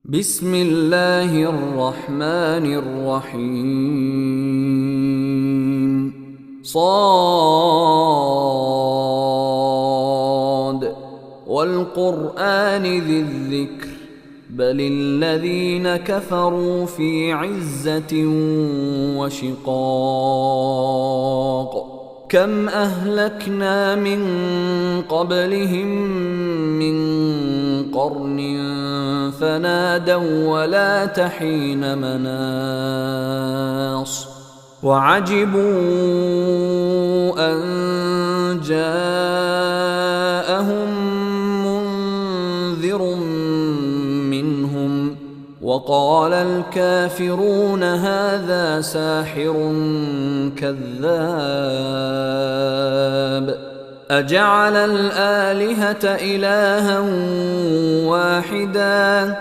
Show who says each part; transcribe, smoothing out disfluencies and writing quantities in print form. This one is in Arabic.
Speaker 1: بسم الله الرحمن الرحيم صاد والقرآن ذي الذكر بل الذين كفروا في عزة وشقاق كم أهلكنا من قبلهم من قرن فنادوا ولا تحين مناص وعجبوا أن جاءهم منذر منهم وقال الكافرون هذا ساحر كذاب أجعل الآلهة إلها واحدا